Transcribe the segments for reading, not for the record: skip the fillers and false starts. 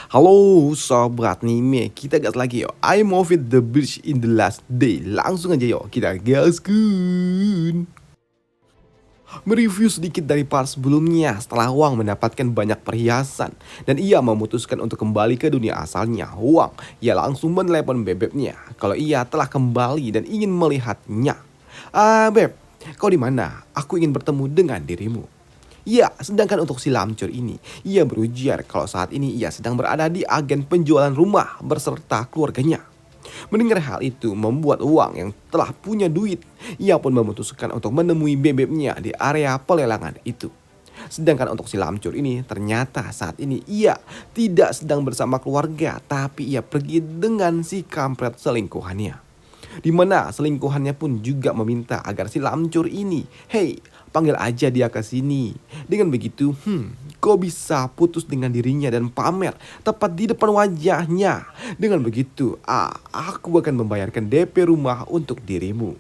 Halo sobat Nime, kita gas lagi yo. I move it the bridge in the last day. Langsung aja yo, kita gaskun. Mereview sedikit dari part sebelumnya. Setelah Wang mendapatkan banyak perhiasan dan ia memutuskan untuk kembali ke dunia asalnya, Wang ia langsung menelepon bebeknya kalau ia telah kembali dan ingin melihatnya. Beb, kau di mana? Aku ingin bertemu dengan dirimu. Ya, sedangkan untuk si lamcur ini, ia berujar kalau saat ini ia sedang berada di agen penjualan rumah beserta keluarganya. Mendengar hal itu membuat Wang yang telah punya duit, ia pun memutuskan untuk menemui bebeknya di area pelelangan itu. Sedangkan untuk si lamcur ini, ternyata saat ini ia tidak sedang bersama keluarga, tapi ia pergi dengan si kampret selingkuhannya. Di mana selingkuhannya pun juga meminta agar si lamcur ini, hey, panggil aja dia ke sini. Dengan begitu, kau bisa putus dengan dirinya dan pamer tepat di depan wajahnya. Dengan begitu, aku akan membayarkan DP rumah untuk dirimu.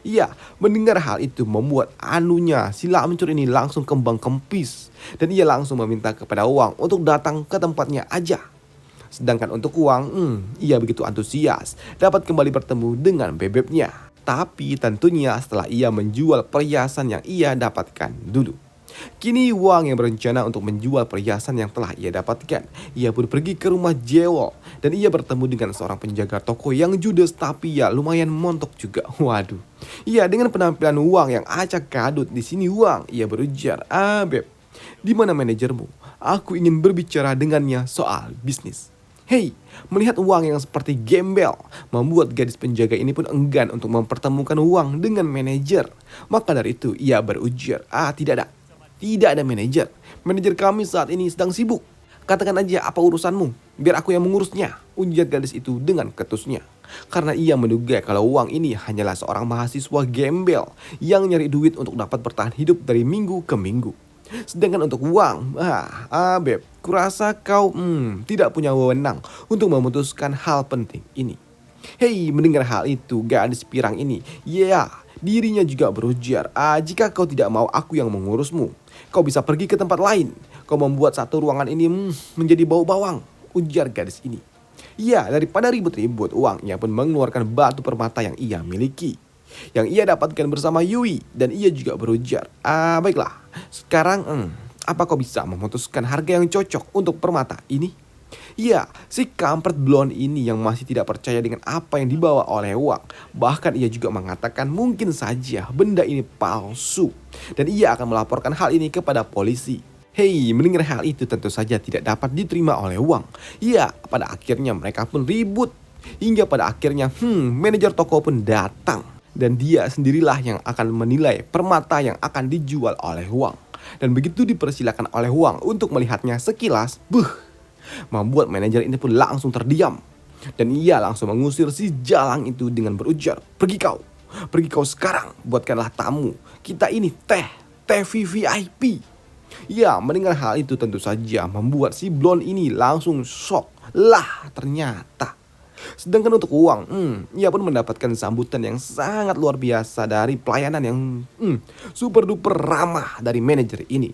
Iya, mendengar hal itu membuat anunya si lamcur ini langsung kembang kempis. Dan ia langsung meminta kepada Wang untuk datang ke tempatnya aja. Sedangkan untuk Wang, ia begitu antusias dapat kembali bertemu dengan bebeknya. Tapi tentunya setelah ia menjual perhiasan yang ia dapatkan dulu. Kini Wang yang berencana untuk menjual perhiasan yang telah ia dapatkan. Ia pun pergi ke rumah Jewel dan ia bertemu dengan seorang penjaga toko yang judes tapi ya lumayan montok juga. Waduh. Iya, dengan penampilan Wang yang acak kadut di sini Wang ia berujar, Beb, di mana manajermu? Aku ingin berbicara dengannya soal bisnis. Hei, melihat Wang yang seperti gembel membuat gadis penjaga ini pun enggan untuk mempertemukan Wang dengan manajer. Maka dari itu ia berujar, tidak ada manajer. Manajer kami saat ini sedang sibuk. Katakan aja apa urusanmu, biar aku yang mengurusnya, ujar gadis itu dengan ketusnya. Karena ia menduga kalau Wang ini hanyalah seorang mahasiswa gembel yang nyari duit untuk dapat bertahan hidup dari minggu ke minggu. Sedangkan untuk Wang, Beb, kurasa kau tidak punya wewenang untuk memutuskan hal penting ini. Hei, mendengar hal itu, gadis pirang ini, dirinya juga berujar, jika kau tidak mau aku yang mengurusmu, kau bisa pergi ke tempat lain. Kau membuat satu ruangan ini menjadi bau bawang, ujar gadis ini. Ya, daripada ribut-ribut, Wang ia pun mengeluarkan batu permata yang ia miliki, yang ia dapatkan bersama Yui, dan ia juga berujar, baiklah, sekarang apa kau bisa memutuskan harga yang cocok untuk permata ini? Ya, si kampret blonde ini yang masih tidak percaya dengan apa yang dibawa oleh Wang. Bahkan ia juga mengatakan mungkin saja benda ini palsu dan ia akan melaporkan hal ini kepada polisi. Hei, mendengar hal itu tentu saja tidak dapat diterima oleh Wang. Ya, pada akhirnya mereka pun ribut. Hingga pada akhirnya manajer toko pun datang. Dan dia sendirilah yang akan menilai permata yang akan dijual oleh Wang. Dan begitu dipersilakan oleh Wang untuk melihatnya sekilas, membuat manajer ini pun langsung terdiam. Dan ia langsung mengusir si jalang itu dengan berujar, pergi kau sekarang, buatkanlah tamu kita ini teh VVIP. Ya, mendengar hal itu tentu saja membuat si blonde ini langsung shock. Lah, ternyata. Sedangkan untuk Wang, ia pun mendapatkan sambutan yang sangat luar biasa dari pelayanan yang super duper ramah dari manajer ini.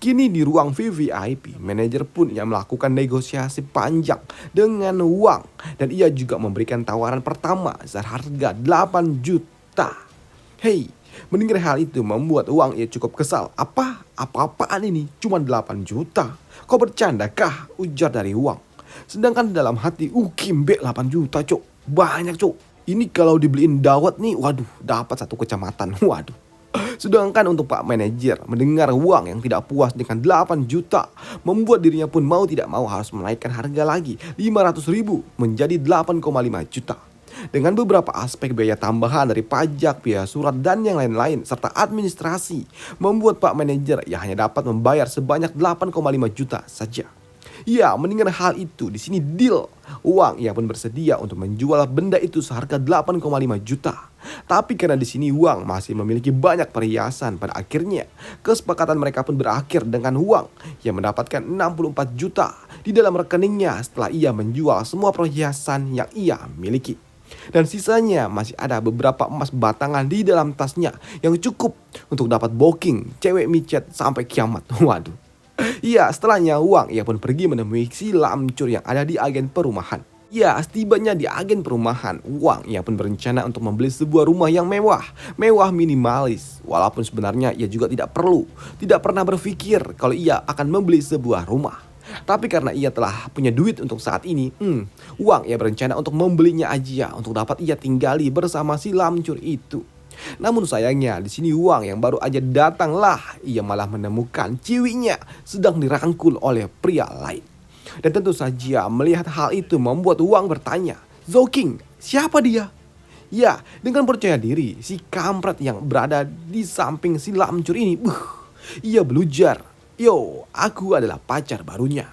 Kini di ruang VVIP, manajer pun yang melakukan negosiasi panjang dengan Wang. Dan ia juga memberikan tawaran pertama seharga 8 juta. Hei, mendengar hal itu membuat Wang ia cukup kesal. Apa-apaan ini? Cuma 8 juta? Kau bercandakah? Ujar dari Wang. Sedangkan dalam hati, Kimbe 8 juta cok, banyak cok. Ini kalau dibeliin dawet nih, waduh, dapat satu kecamatan, waduh. Sedangkan untuk Pak Manajer mendengar Wang yang tidak puas dengan 8 juta, membuat dirinya pun mau tidak mau harus menaikkan harga lagi 500 ribu menjadi 8,5 juta. Dengan beberapa aspek biaya tambahan dari pajak, biaya surat dan yang lain-lain serta administrasi, membuat Pak Manajer ya hanya dapat membayar sebanyak 8,5 juta saja. Ya, mendengar hal itu di sini deal. Wang ia pun bersedia untuk menjual benda itu seharga 8,5 juta. Tapi karena di sini Wang masih memiliki banyak perhiasan, pada akhirnya kesepakatan mereka pun berakhir dengan Wang yang mendapatkan 64 juta di dalam rekeningnya setelah ia menjual semua perhiasan yang ia miliki. Dan sisanya masih ada beberapa emas batangan di dalam tasnya yang cukup untuk dapat booking cewek micet sampai kiamat. Waduh. Iya, setelahnya Wang ia pun pergi menemui si lamcur yang ada di agen perumahan. Ya, setibanya di agen perumahan, Wang ia pun berencana untuk membeli sebuah rumah yang mewah minimalis. Walaupun sebenarnya ia juga tidak pernah berpikir kalau ia akan membeli sebuah rumah. Tapi karena ia telah punya duit untuk saat ini, Wang ia berencana untuk membelinya aja untuk dapat ia tinggali bersama si lamcur itu. Namun sayangnya di sini Wang yang baru aja datanglah, ia malah menemukan ciwinya sedang dirangkul oleh pria lain. Dan tentu saja melihat hal itu membuat Wang bertanya, "Zhou, siapa dia?" Ya, dengan percaya diri, si kampret yang berada di samping si lamcur ini, ia belujar, "Yo, aku adalah pacar barunya."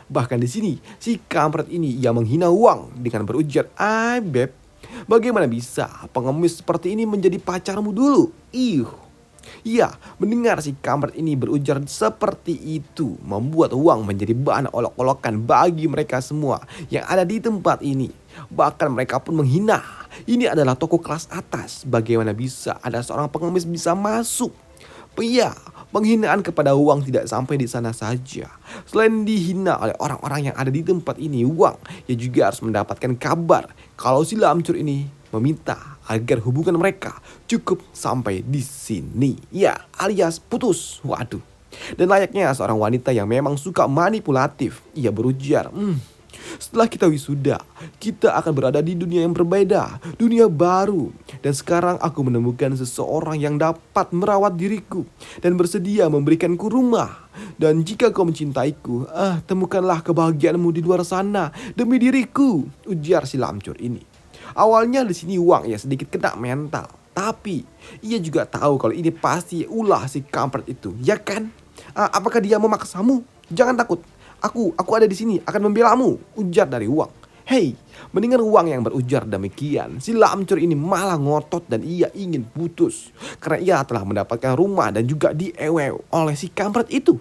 Bahkan di sini, si kampret ini ia menghina Wang dengan berujar, Beb, bagaimana bisa pengemis seperti ini menjadi pacarmu dulu? Iya, mendengar si kampret ini berujar seperti itu membuat Wang menjadi bahan olok-olokan bagi mereka semua yang ada di tempat ini. Bahkan mereka pun menghina. Ini adalah toko kelas atas. Bagaimana bisa ada seorang pengemis bisa masuk? Iya, penghinaan kepada Wang tidak sampai di sana saja. Selain dihina oleh orang-orang yang ada di tempat ini, Wang ya juga harus mendapatkan kabar kalau si lamcur ini meminta agar hubungan mereka cukup sampai di sini. Ya, alias putus. Waduh. Dan layaknya seorang wanita yang memang suka manipulatif, ia berujar, setelah kita wisuda, kita akan berada di dunia yang berbeda, dunia baru. Dan sekarang aku menemukan seseorang yang dapat merawat diriku dan bersedia memberikanku rumah. Dan jika kau mencintaiku, temukanlah kebahagiaanmu di luar sana demi diriku, ujar si lamcur ini. Awalnya di sini Wang ya sedikit kena mental, tapi ia juga tahu kalau ini pasti ulah si kampret itu, ya kan? Apakah dia memaksamu? Jangan takut. Aku ada di sini akan membelamu, ujar dari Wang. Hei, mendengar Wang yang berujar demikian, si lamcur ini malah ngotot dan ia ingin putus. Karena ia telah mendapatkan rumah dan juga diewew oleh si kampret itu.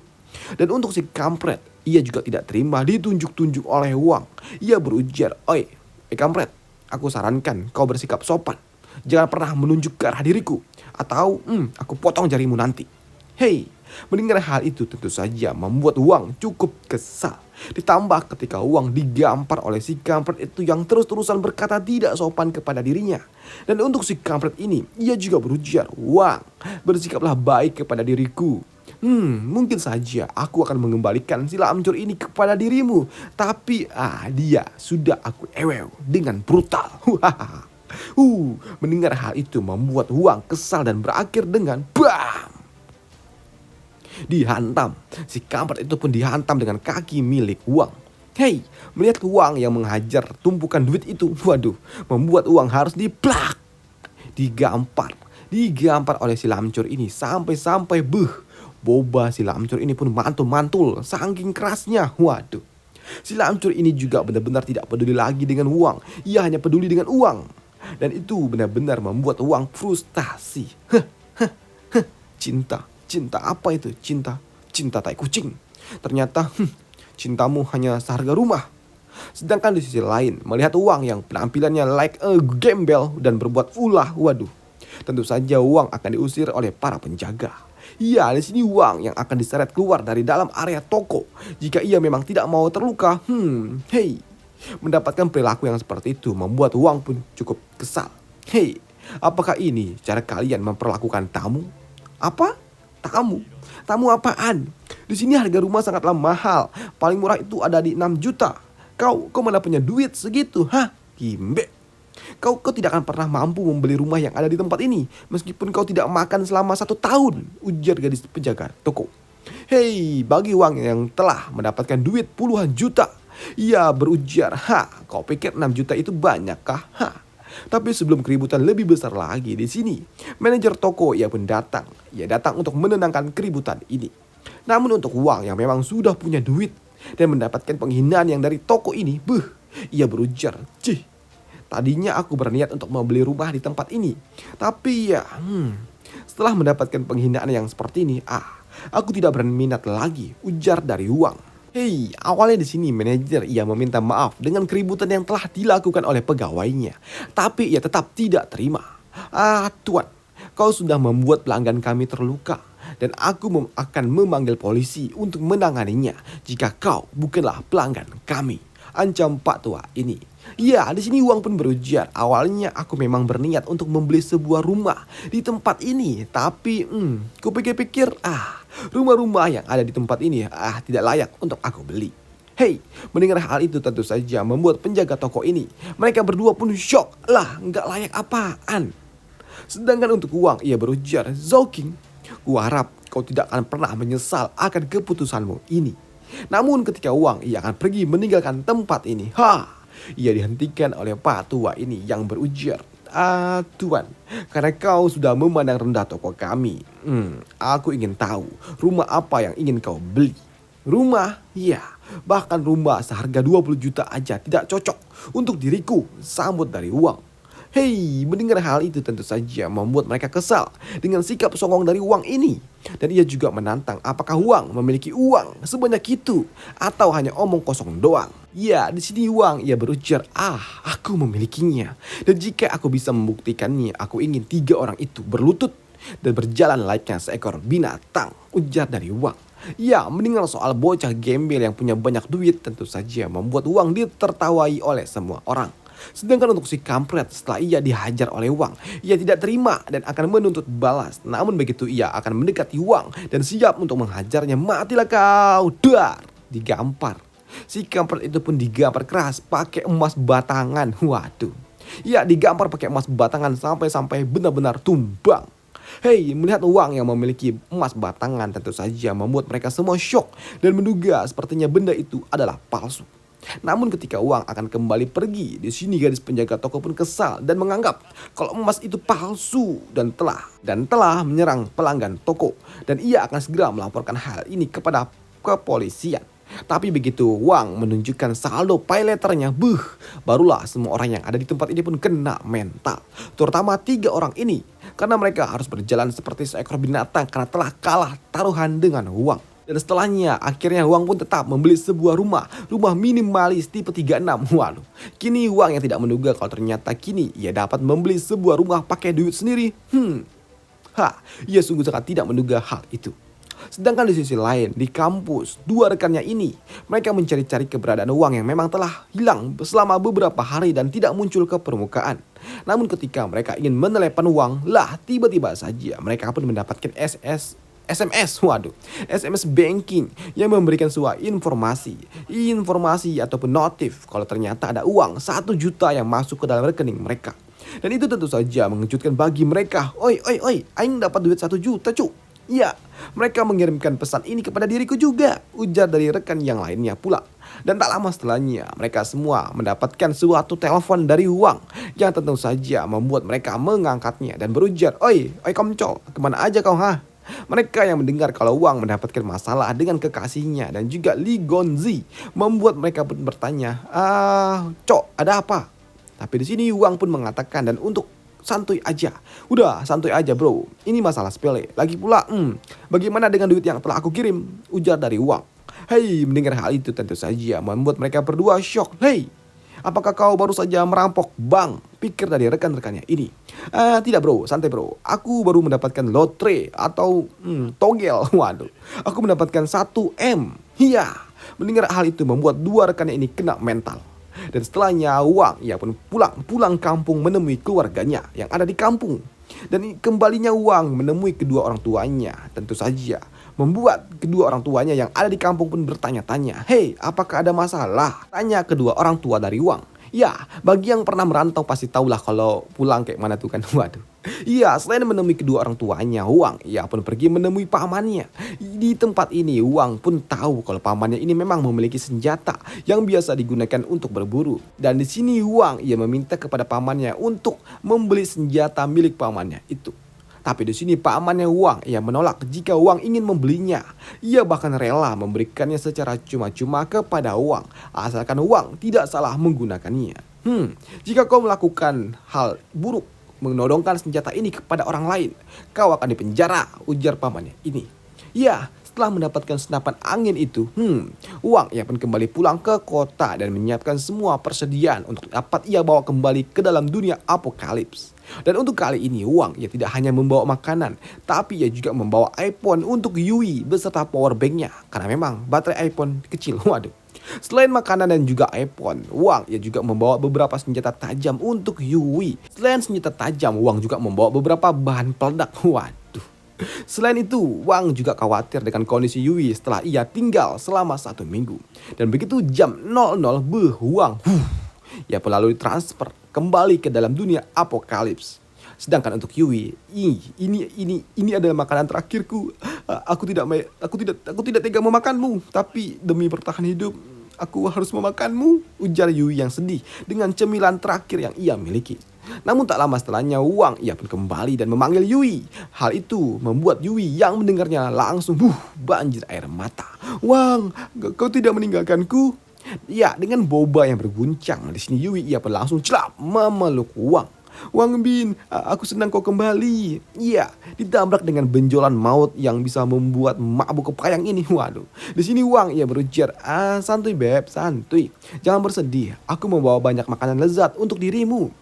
Dan untuk si kampret, ia juga tidak terima ditunjuk-tunjuk oleh Wang. Ia berujar, oi kampret, aku sarankan kau bersikap sopan. Jangan pernah menunjuk ke arah diriku, atau aku potong jarimu nanti. Hei, mendengar hal itu tentu saja membuat Wang cukup kesal. Ditambah ketika Wang digampar oleh si kampret itu yang terus-terusan berkata tidak sopan kepada dirinya. Dan untuk si kampret ini, ia juga berujar, Wang, bersikaplah baik kepada diriku. Mungkin saja aku akan mengembalikan si lamcur ini kepada dirimu. Tapi dia sudah aku ewew dengan brutal. Mendengar hal itu membuat Wang kesal dan berakhir dengan BAM! Dihantam. Si kampret itu pun dihantam dengan kaki milik Wang. Hei, melihat Wang yang menghajar tumpukan duit itu, waduh, membuat Wang harus diplak. Digampar oleh si lamcur ini sampai-sampai boba si lamcur ini pun mantul-mantul saking kerasnya. Waduh. Si lamcur ini juga benar-benar tidak peduli lagi dengan Wang. Ia hanya peduli dengan uang. Dan itu benar-benar membuat Wang frustasi. Cinta apa itu? Cinta tai kucing. Ternyata cintamu hanya seharga rumah. Sedangkan di sisi lain, melihat Wang yang penampilannya like a gembel dan berbuat ulah, waduh. Tentu saja Wang akan diusir oleh para penjaga. Iya, di sini Wang yang akan diseret keluar dari dalam area toko jika ia memang tidak mau terluka. Hei, mendapatkan perilaku yang seperti itu membuat Wang pun cukup kesal. Hei, apakah ini cara kalian memperlakukan tamu? Apa? Tamu apaan? Di sini harga rumah sangatlah mahal. Paling murah itu ada di 6 juta. Kau mana punya duit segitu? Gimbe. Kau tidak akan pernah mampu membeli rumah yang ada di tempat ini. Meskipun kau tidak makan selama 1 tahun, ujar gadis penjaga toko. Hei, bagi Wang yang telah mendapatkan duit puluhan juta, ia berujar, kau pikir 6 juta itu banyak kah? Tapi sebelum keributan lebih besar lagi di sini, manajer toko ia pun datang. Ia datang untuk menenangkan keributan ini. Namun untuk Wang yang memang sudah punya duit dan mendapatkan penghinaan yang dari toko ini, ia berujar, tadinya aku berniat untuk membeli rumah di tempat ini. Tapi ya, setelah mendapatkan penghinaan yang seperti ini, aku tidak berminat lagi, ujar dari Wang. Hei, awalnya di sini manajer ia meminta maaf dengan keributan yang telah dilakukan oleh pegawainya. Tapi ia tetap tidak terima. Tuan, kau sudah membuat pelanggan kami terluka. dan aku akan memanggil polisi untuk menanganinya jika kau bukanlah pelanggan kami, ancam Pak tua ini. Ya, di sini Wang pun berujar, awalnya aku memang berniat untuk membeli sebuah rumah di tempat ini, tapi kupikir-pikir, rumah-rumah yang ada di tempat ini tidak layak untuk aku beli. Hei, mendengar hal itu tentu saja membuat penjaga toko ini, mereka berdua pun syok. Lah, nggak layak apaan? Sedangkan untuk Wang, ia berujar, Zhao King, kuharap kau tidak akan pernah menyesal akan keputusanmu ini. Namun ketika Wang, ia akan pergi meninggalkan tempat ini. Ia dihentikan oleh Pak tua ini yang berujar, Tuan, karena kau sudah memandang rendah toko kami, aku ingin tahu rumah apa yang ingin kau beli. Rumah? Ya, bahkan rumah seharga 20 juta aja tidak cocok untuk diriku, sambut dari Wang. Hei, mendengar hal itu tentu saja membuat mereka kesal dengan sikap songong dari Wang ini. Dan ia juga menantang apakah Wang memiliki uang sebanyak itu atau hanya omong kosong doang. Ya, di sini Wang ia berujar, aku memilikinya. Dan jika aku bisa membuktikannya, aku ingin 3 orang itu berlutut dan berjalan layaknya seekor binatang, ujar dari Wang. Ya, mendengar soal bocah gembel yang punya banyak duit tentu saja membuat Wang ditertawai oleh semua orang. Sedangkan untuk si kampret, setelah ia dihajar oleh Wang, ia tidak terima dan akan menuntut balas. Namun begitu ia akan mendekati Wang dan siap untuk menghajarnya, matilah kau, dar, digampar. Si kampret itu pun digampar keras pakai emas batangan. Waduh, ia digampar pakai emas batangan sampai benar-benar tumbang. Hei, melihat Wang yang memiliki emas batangan tentu saja membuat mereka semua syok dan menduga sepertinya benda itu adalah palsu. Namun ketika Wang akan kembali pergi, di sini gadis penjaga toko pun kesal dan menganggap kalau emas itu palsu dan telah menyerang pelanggan toko, dan ia akan segera melaporkan hal ini kepada kepolisian. Tapi begitu Wang menunjukkan saldo pay letternya, barulah semua orang yang ada di tempat ini pun kena mental. Terutama 3 orang ini, karena mereka harus berjalan seperti seekor binatang karena telah kalah taruhan dengan Wang. Dan setelahnya akhirnya Wang pun tetap membeli sebuah rumah minimalis tipe 36. Waduh, kini Wang yang tidak menduga kalau ternyata kini ia dapat membeli sebuah rumah pakai duit sendiri. Ia sungguh sangat tidak menduga hal itu. Sedangkan di sisi lain, di kampus, 2 rekannya ini, mereka mencari-cari keberadaan Wang yang memang telah hilang selama beberapa hari dan tidak muncul ke permukaan. Namun ketika mereka ingin menelepon Wang, tiba-tiba saja mereka pun mendapatkan SMS banking yang memberikan sebuah informasi ataupun notif kalau ternyata ada uang 1 juta yang masuk ke dalam rekening mereka. Dan itu tentu saja mengejutkan bagi mereka. Oi, aing dapat duit 1 juta cu. Ya, mereka mengirimkan pesan ini kepada diriku juga, ujar dari rekan yang lainnya pula. Dan tak lama setelahnya, mereka semua mendapatkan suatu telepon dari Wang yang tentu saja membuat mereka mengangkatnya dan berujar, Oi komcol, kemana aja kau Mereka yang mendengar kalau Wang mendapatkan masalah dengan kekasihnya dan juga Li Gonzi membuat mereka pun bertanya, Cok, ada apa? Tapi di sini Wang pun mengatakan dan untuk santuy aja. Udah, santuy aja bro. Ini masalah sepele. Lagi pula, bagaimana dengan duit yang telah aku kirim? Ujar dari Wang. Hei, mendengar hal itu tentu saja membuat mereka berdua syok. Hei, apakah kau baru saja merampok bank? Pikir dari rekan-rekannya ini. Tidak bro, santai bro. Aku baru mendapatkan lotre atau togel. Waduh, aku mendapatkan 1M. Iya, mendengar hal itu membuat 2 rekannya ini kena mental. Dan setelahnya Wang ia pun pulang kampung menemui keluarganya yang ada di kampung. Dan kembalinya Wang menemui kedua orang tuanya tentu saja membuat kedua orang tuanya yang ada di kampung pun bertanya-tanya. Hei, apakah ada masalah? Tanya kedua orang tua dari Wang. Ya, bagi yang pernah merantau pasti tahulah kalau pulang kayak mana tuh kan. Waduh. Iya, selain menemui kedua orang tuanya, Wang ia pun pergi menemui pamannya. Di tempat ini Wang pun tahu kalau pamannya ini memang memiliki senjata yang biasa digunakan untuk berburu. Dan di sini Wang ia meminta kepada pamannya untuk membeli senjata milik pamannya itu. Tapi di sini pamannya Wang ia menolak jika Wang ingin membelinya. Ia bahkan rela memberikannya secara cuma-cuma kepada Wang asalkan Wang tidak salah menggunakannya. Jika kau melakukan hal buruk, menodongkan senjata ini kepada orang lain, kau akan dipenjara, ujar pamannya ini. Ya, setelah mendapatkan senapan angin itu, Wang ia pun kembali pulang ke kota dan menyiapkan semua persediaan untuk dapat ia bawa kembali ke dalam dunia apokalips. Dan untuk kali ini Wang ia tidak hanya membawa makanan, tapi ia juga membawa iPhone untuk Yui beserta power banknya. Karena memang baterai iPhone kecil, waduh. Selain makanan dan juga iPhone, Wang ia juga membawa beberapa senjata tajam untuk Yui. Selain senjata tajam, Wang juga membawa beberapa bahan peledak. Waduh. Selain itu, Wang juga khawatir dengan kondisi Yui setelah ia tinggal selama 1 minggu. Dan begitu jam 00, Wang ia pun lalu ditransfer kembali ke dalam dunia apokalips. Sedangkan untuk Yui, ini adalah makanan terakhirku. Aku tidak tega memakanmu, tapi demi bertahan hidup, aku harus memakanmu, ujar Yui yang sedih dengan cemilan terakhir yang ia miliki. Namun tak lama setelahnya Wang ia pun kembali dan memanggil Yui. Hal itu membuat Yui yang mendengarnya langsung banjir air mata. Wang, kau tidak meninggalkanku? Ya, dengan boba yang berguncang di sini Yui ia pun langsung celap memeluk Wang. Wang Bin, aku senang kau kembali. Iya, ditabrak dengan benjolan maut yang bisa membuat mabuk kepayang ini. Waduh, di sini Wang ia berujar, santuy beb, santuy. Jangan bersedih, aku membawa banyak makanan lezat untuk dirimu.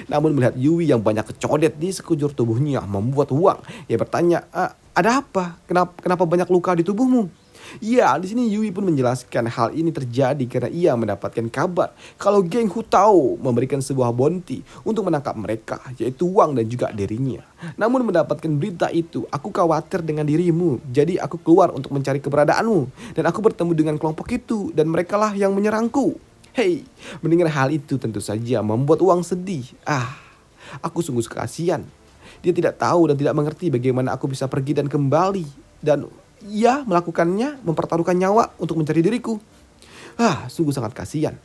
Namun melihat Yui yang banyak kecodet di sekujur tubuhnya membuat Wang ia bertanya, ada apa? Kenapa banyak luka di tubuhmu? Ya, di sini Yui pun menjelaskan hal ini terjadi karena ia mendapatkan kabar kalau geng Hu Tao memberikan sebuah bounty untuk menangkap mereka, yaitu Wang dan juga dirinya. Namun mendapatkan berita itu, aku khawatir dengan dirimu, jadi aku keluar untuk mencari keberadaanmu. Dan aku bertemu dengan kelompok itu dan merekalah yang menyerangku. Hei, mendengar hal itu tentu saja membuat Wang sedih. Aku sungguh kasihan. Dia tidak tahu dan tidak mengerti bagaimana aku bisa pergi dan kembali. Dan ia melakukannya, mempertaruhkan nyawa untuk mencari diriku. Sungguh sangat kasihan.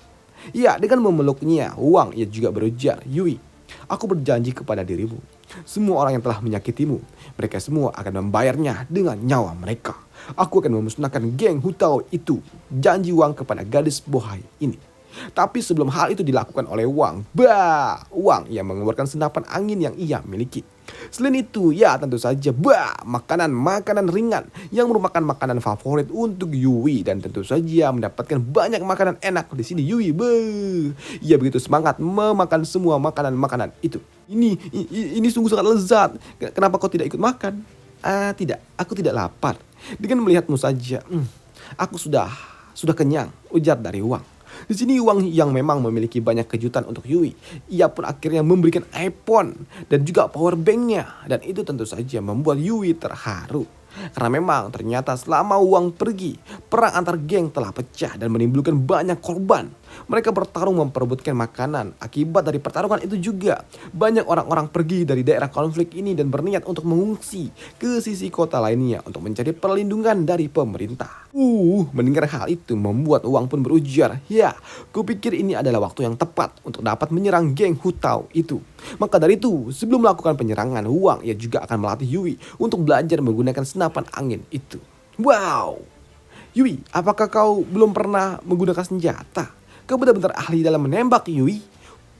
Ya, dengan memeluknya, Wang ia juga berujar, Yui, aku berjanji kepada dirimu. Semua orang yang telah menyakitimu, mereka semua akan membayarnya dengan nyawa mereka. Aku akan memusnahkan geng Hu Tao itu. Janji Wang kepada gadis bohai ini. Tapi sebelum hal itu dilakukan oleh Wang, Wang ia mengeluarkan senapan angin yang ia miliki. Selain itu, ya tentu saja, makanan ringan yang merupakan makanan favorit untuk Yui dan tentu saja mendapatkan banyak makanan enak di sini Yui. Ia begitu semangat memakan semua makanan itu. Ini sungguh sangat lezat. Kenapa kau tidak ikut makan? Tidak, aku tidak lapar. Dengan melihatmu saja, aku sudah kenyang, ujar dari Wang. Di sini Wang yang memang memiliki banyak kejutan untuk Yui. Ia pun akhirnya memberikan iPhone dan juga power banknya. Dan itu tentu saja membuat Yui terharu. Karena memang ternyata selama Wang pergi, perang antar geng telah pecah dan menimbulkan banyak korban. Mereka bertarung memperebutkan makanan. Akibat dari pertarungan itu juga, banyak orang-orang pergi dari daerah konflik ini dan berniat untuk mengungsi ke sisi kota lainnya untuk mencari perlindungan dari pemerintah. Mendengar hal itu membuat Wang pun berujar, ya, kupikir ini adalah waktu yang tepat untuk dapat menyerang geng Hu Tao itu. Maka dari itu, sebelum melakukan penyerangan, Wang ia juga akan melatih Yui untuk belajar menggunakan senapan angin itu. Wow! Yui, apakah kau belum pernah menggunakan senjata? Kau benar-benar ahli dalam menembak, Yui.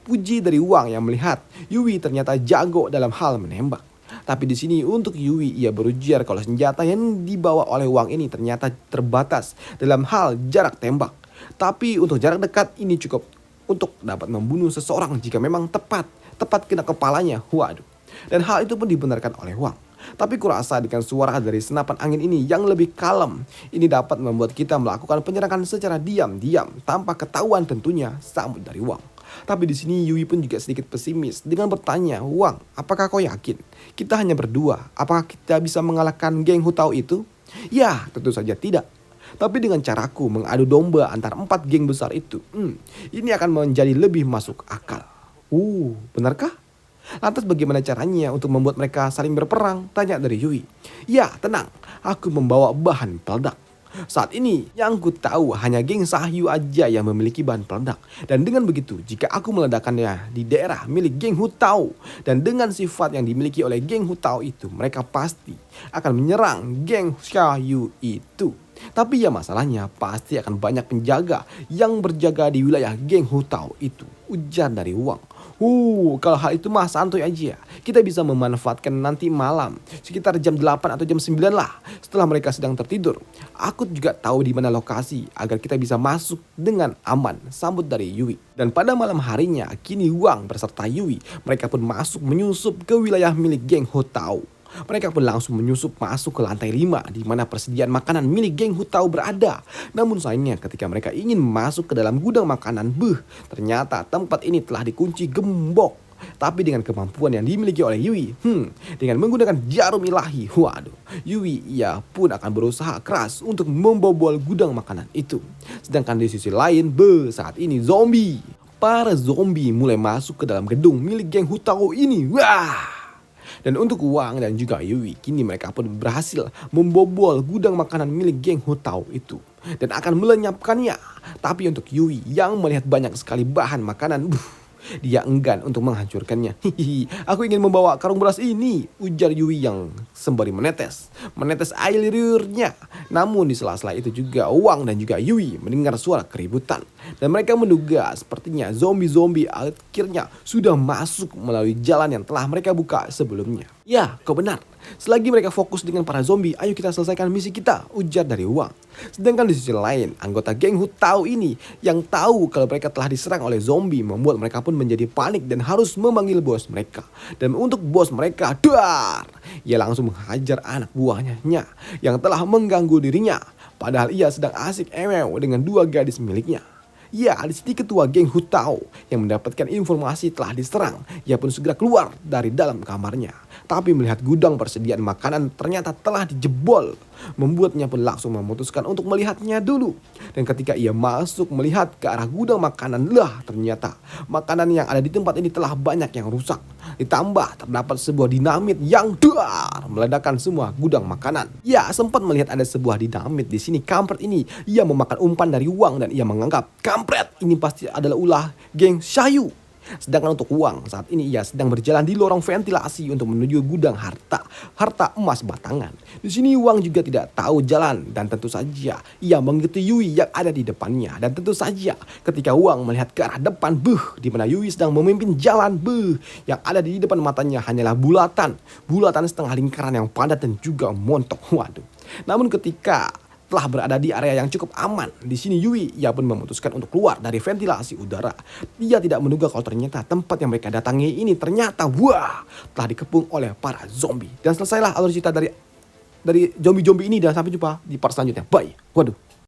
Puji dari Wang yang melihat Yui ternyata jago dalam hal menembak. Tapi di sini untuk Yui ia berujar kalau senjata yang dibawa oleh Wang ini ternyata terbatas dalam hal jarak tembak. Tapi untuk jarak dekat ini cukup untuk dapat membunuh seseorang jika memang tepat kena kepalanya. Waduh. Dan hal itu pun dibenarkan oleh Wang. Tapi kurasa dengan suara dari senapan angin ini yang lebih kalem, ini dapat membuat kita melakukan penyerangan secara diam-diam tanpa ketahuan tentunya, sambut dari Wang. Tapi di sini Yui pun juga sedikit pesimis dengan bertanya, Wang, apakah kau yakin kita hanya berdua? Apakah kita bisa mengalahkan geng Hu Tao itu? Ya, tentu saja tidak. Tapi dengan caraku mengadu domba antara 4 geng besar itu, ini akan menjadi lebih masuk akal. Benarkah? Lantas bagaimana caranya untuk membuat mereka saling berperang? Tanya dari Yui. Ya, tenang, aku membawa bahan peledak. Saat ini yang ku tahu hanya geng Sahyu aja yang memiliki bahan peledak. Dan dengan begitu, jika aku meledakkannya di daerah milik geng Hu Tao, dan dengan sifat yang dimiliki oleh geng Hu Tao itu, mereka pasti akan menyerang geng Sahyu itu. Tapi ya masalahnya pasti akan banyak penjaga yang berjaga di wilayah geng Hu Tao itu, ujar dari Wang. Kalau hal itu mah santuy aja. Kita bisa memanfaatkan nanti malam, sekitar jam 8 atau jam 9 lah, setelah mereka sedang tertidur. Aku juga tahu di mana lokasi agar kita bisa masuk dengan aman, sambut dari Yui. Dan pada malam harinya, kini Wang beserta Yui, mereka pun masuk menyusup ke wilayah milik geng Hotao. Mereka pun langsung menyusup masuk ke lantai 5 di mana persediaan makanan milik geng Hutao berada. Namun sayangnya ketika mereka ingin masuk ke dalam gudang makanan, ternyata tempat ini telah dikunci gembok. Tapi dengan kemampuan yang dimiliki oleh Yui, dengan menggunakan jarum ilahi, Yui ia pun akan berusaha keras untuk membobol gudang makanan itu. Sedangkan di sisi lain, saat ini para zombie mulai masuk ke dalam gedung milik geng Hutao ini. Dan untuk Wang dan juga Yui, kini mereka pun berhasil membobol gudang makanan milik geng Hutao itu dan akan melenyapkannya. Tapi untuk Yui yang melihat banyak sekali bahan makanan, dia enggan untuk menghancurkannya. Aku ingin membawa karung beras ini, ujar Yui yang sembari menetes air liurnya. Namun di sela-sela itu juga Wang dan juga Yui mendengar suara keributan. Dan mereka menduga sepertinya zombie-zombie akhirnya sudah masuk melalui jalan yang telah mereka buka sebelumnya. Ya, kau benar. Selagi mereka fokus dengan para zombie, ayo kita selesaikan misi kita, ujar dari Wang. Sedangkan di sisi lain, anggota geng Hutao ini yang tahu kalau mereka telah diserang oleh zombie membuat mereka pun menjadi panik dan harus memanggil bos mereka. Dan untuk bos mereka, ia langsung menghajar anak buahnya yang telah mengganggu dirinya. Padahal ia sedang asik ewew dengan 2 gadis miliknya. Ya, di sini ketua geng Hutao yang mendapatkan informasi telah diserang. Ia pun segera keluar dari dalam kamarnya. Tapi melihat gudang persediaan makanan ternyata telah dijebol. Membuatnya pun langsung memutuskan untuk melihatnya dulu. Dan ketika ia masuk melihat ke arah gudang makanan, ternyata makanan yang ada di tempat ini telah banyak yang rusak. Ditambah terdapat sebuah dinamit yang meledakkan semua gudang makanan. Ya, sempat melihat ada sebuah dinamit di sini. Kampret ini ia memakan umpan dari Wang dan ia menganggap kampret ini pasti adalah ulah geng Shayu. Sedangkan untuk Wang saat ini ia sedang berjalan di lorong ventilasi untuk menuju gudang harta emas batangan. Di sini Wang juga tidak tahu jalan dan tentu saja ia mengikuti Yui yang ada di depannya. Dan tentu saja ketika Wang melihat ke arah depan, di mana Yui sedang memimpin jalan, yang ada di depan matanya hanyalah bulatan setengah lingkaran yang padat dan juga montok. Namun ketika telah berada di area yang cukup aman, di sini Yui ia pun memutuskan untuk keluar dari ventilasi udara. Dia tidak menduga kalau ternyata tempat yang mereka datangi ini ternyata telah dikepung oleh para zombie. Dan selesailah alur cerita dari zombie-zombie ini, dan sampai jumpa di part selanjutnya. Bye. Waduh.